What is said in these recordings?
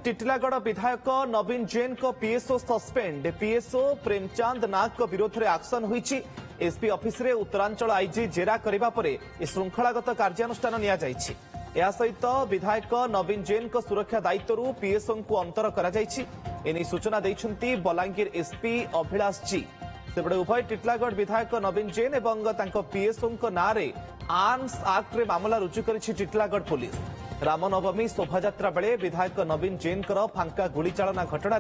टिटिलागढ़ विधायक नवीन जैन को PSO suspend. PSO Premchand नाग को विरोध में एक्शन हुई। एसपी ऑफिस रे उत्तरांचल आईजी जेरा करबा परे श्रृंखलागत कार्यानुष्ठान निया जायछि। या सहित विधायक नवीन जैन को सुरक्षा दायित्व पीएसओ को अंतर करा जायछि। एने सूचना दैछन्ती बलांगीर एसपी अभिलाष जी। सेबडे उभय टिटिलागढ़ विधायक नवीन जैन एवं तांको पीएसओ नारे आर्म्स एक्ट रे मामला रुजु करिछि टिटिलागढ़ पुलिस। रामनवमी शोभायात्रा बेले विधायक नवीन जैन फांका गुलीचालना घटना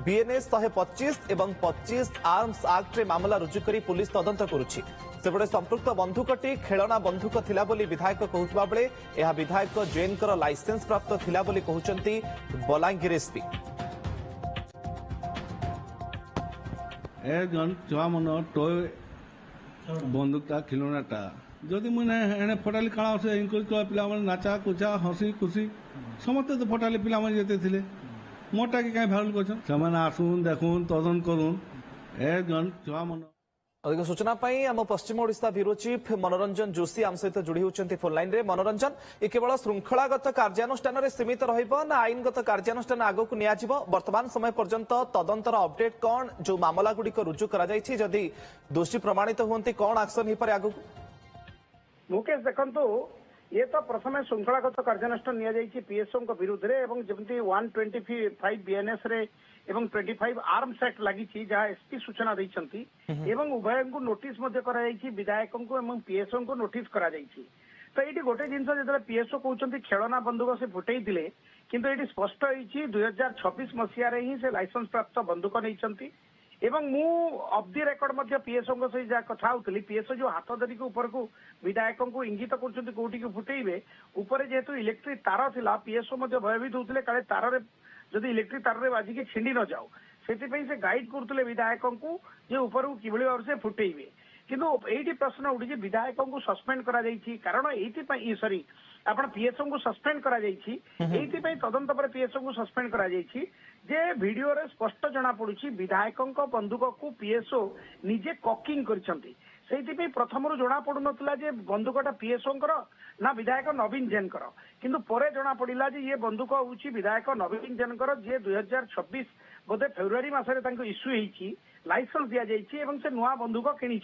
बीएनएस 125 एवं 25 आर्म्स एक्ट रे मामला रुजु करी पुलिस तदंत करुछि। सेबडे संपृक्त बंधुकटी खेलना बंधुक थिला बोली विधायक कहउतबा बेले एहा विधायक जैन लाइसेंस प्राप्त थिला बोली कहउचंती बलांगीर एसपी। ए जन छुआ मन टॉय बंदूकटा खिलौनाटा जदि मुझे फटाली काण से पिला नाचा कुचा हसी खुशी समस्ते तो फटाली पिला जेते थे मोटा कि कहीं भावल कर आसुन देखुन तदन करुन ए जन छुआ मन। अधिक सूचना आम पश्चिम ओडिशा ब्यूरो चीफ मनोरंजन जोशी आम सहित जोड़ी होती फोन लाइन रे। मनोरंजन ये केवल श्रृंखलागत कार्यानुष्ठान रे सीमित रहिबो ना आईनगत कार्यानुष्ठान आगो को नियाजिबो? वर्तमान समय पर्यंत तदंतर अपडेट कौन जो मामला गुड़िक रुजु करा जायछि जदि दोषी प्रमाणित होती कौन एक्शन हो पारे आगो? मुकेश देखंतु ये तो प्रथम श्रृंखलागत कार्यानुष्ठान निया जायछि पीएसओ विरुद्ध रे एवं जमती 125 बीएनएस रे एवं 25 आर्म्स एक्ट लगी जहाँ एसपी सूचना दैछंती एवं उभय को नोटिस मध्य करा जायछि विधायकों को एवं पीएसओ को नोटिस करा जायछि। तो ये गोटे जिनस जो पीएसओ कहते खेलना बंदूक से फुटई दिले किंतु ये स्पष्ट होती 2026 मसीह ही से लाइसेंस प्राप्त बंदूक नहीं एवं मु of the record Madhya PSO सहित जहाँ कथा होती पीएसओ जो हाथ धरिक ऊपर को विधायकों को इंगित कर कौटी फुटेबे ऊपर जेहेतु इलेक्ट्रिक तार थिला पीएसओ भयभीत होते काले तार जदि इलेक्ट्रिक तार रे बाजिकी छिंडी न जाओ से गाइड करते विधायकों को जे ऊपर को किभली भाव से फुटेबे किंतु एटी प्रश्न उठी विधायकों को सस्पेंड करा जायछि कारण एटी सॉरी आपण पीएसओ को सस्पेंड करा जायछि एटी तदंत पर पीएसओ को सस्पेंड करा जायछि जे वीडियो रे स्पष्ट जना पड़ुछि विधायकों बंदूक को पीएसओ निजे कॉकिंग करछंती से प्रथम जना पड़ू ना बंदूकटा पीएसओ ना विधायक नवीन जैन किंतु परे जना पड़ा ये बंदूक हूँ विधायक नवीन जैन जे 2026 बोधे फेब्रुआरी मसरे इश्यू होती लाइसेंस दि जाइए से नुआ बंदूक किणी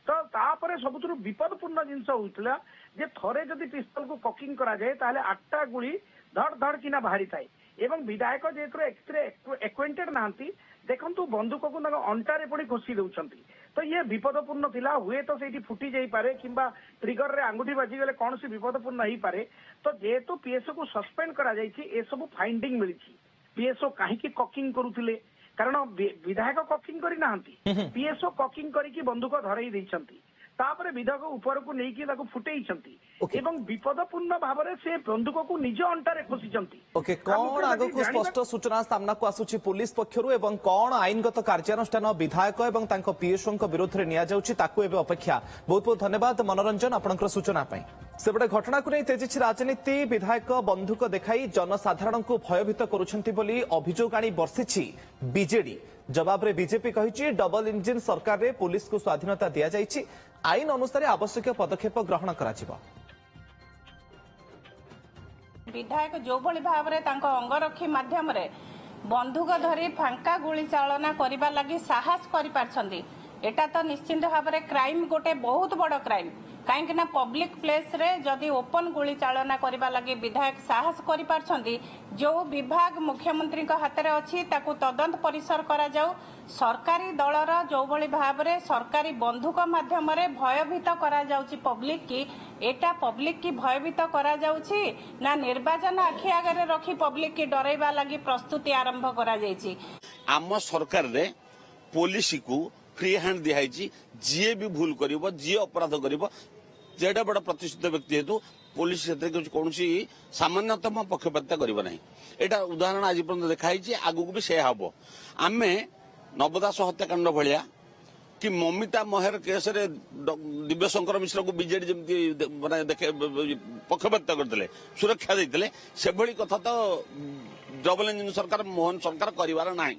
तो तापर सबुठ विपदपूर्ण जिनस होता जे थरे जदि पिस्तल को कॉकिंग करा जाए ताहले 8टा गुली धड़ धड़ किना बाहरी थाए एवं विधायक जेहेतु एक्वेंटेड नहांती देखंतु बंदूक को अंटारे पड़ी घोषी दउछंती तो ये विपदपूर्ण थिला हुए तो सेठी फुटी जाई पारे किंबा ट्रिगर रे आंगुठी बाजी गले कौन सी विपदपूर्ण ही पारे तो जेहेतु पीएसओ को सस्पेंड करा जायछि ए सब फाइंडिंग मिलिछि पीएसओ काहे की कॉकिंग करूथिले कारण विधायक कॉकिंग करी नाहंती पीएसओ कॉकिंग करी बंदूक धरई दैछंती तापर विधायक ऊपर को नहीं फुटेइछंती एवं विपदपूर्ण भाव से बंदूक को निज अंटारे खोसीचंती। ओके कौन आगो को स्पष्ट सूचना सामना को आसुची पुलिस पक्षरु एवं कौन आईनगत कार्यानुष्ठान विधायक एवं तांको पीएसओ विरोध में निया जाउची ताकू एबे अपेक्षा। बहुत बहुत धन्यवाद मनोरंजन आपनकर सूचना पई। सेबडे घटना को नहीं तेजिछि राजनीति। विधायक बंधुक देखाई जनसाधारण को भयभीत करुछंती बोली अभियोग आनी बर्षिछि बीजेडी। जवाब रे बीजेपी कहिछि डबल इंजिन सरकार रे पुलिस को स्वाधीनता दिया जाइछि आईन अनुसार आवश्यक पदक्षेप ग्रहण कराजिबो। विधायक जो भली भाव रे तांको अंगरक्षी माध्यम रे बंधुक धरी फांका गुली चालना करिबा लागि साहस करि पारछंती एटा तो निश्चिंत भाव रे क्राइम गोटे बहुत बड़ क्राइम कहीं ना पब्लिक प्लेस रे जदि ओपन गुली चालना करबा लगी विधायक साहस करि पारछंती जो विभाग मुख्यमंत्री को हाथ में अच्छी ताकू तदंत परिसर करा जाऊ सरकारी दलर जो भली भाव रे सरकारी बंधुक माध्यम रे भयभीत करा जाउची पब्लिक की एटा पब्लिक की भयभीत करा जाउची ना निर्वाचन आखि आगे रखी पब्लिक की डराइबा लगी प्रस्तुति आरंभ करा जाइची। आम सरकार रे पुलिस को फ्री हैंड दिखाई जी भी भूल करिवो जी अपराध करिवो जेडा बड़ा प्रतिष्ठित व्यक्ति हेतु पुलिस कौन सामान्यतम पक्षपातिता करिवो नहीं। एटा उदाहरण आज पर्यंत देखाई आगु भी से हम आम नवदास हत्याकांड भाया कि ममिता मोहर केस रे दिव्यशंकर मिश्र को बीजेडी जमी माने देखे पक्षपातिता करते सुरक्षा देते से भली कथा तो डबल इंजिन सरकार मोहन सरकार करिवार नाही।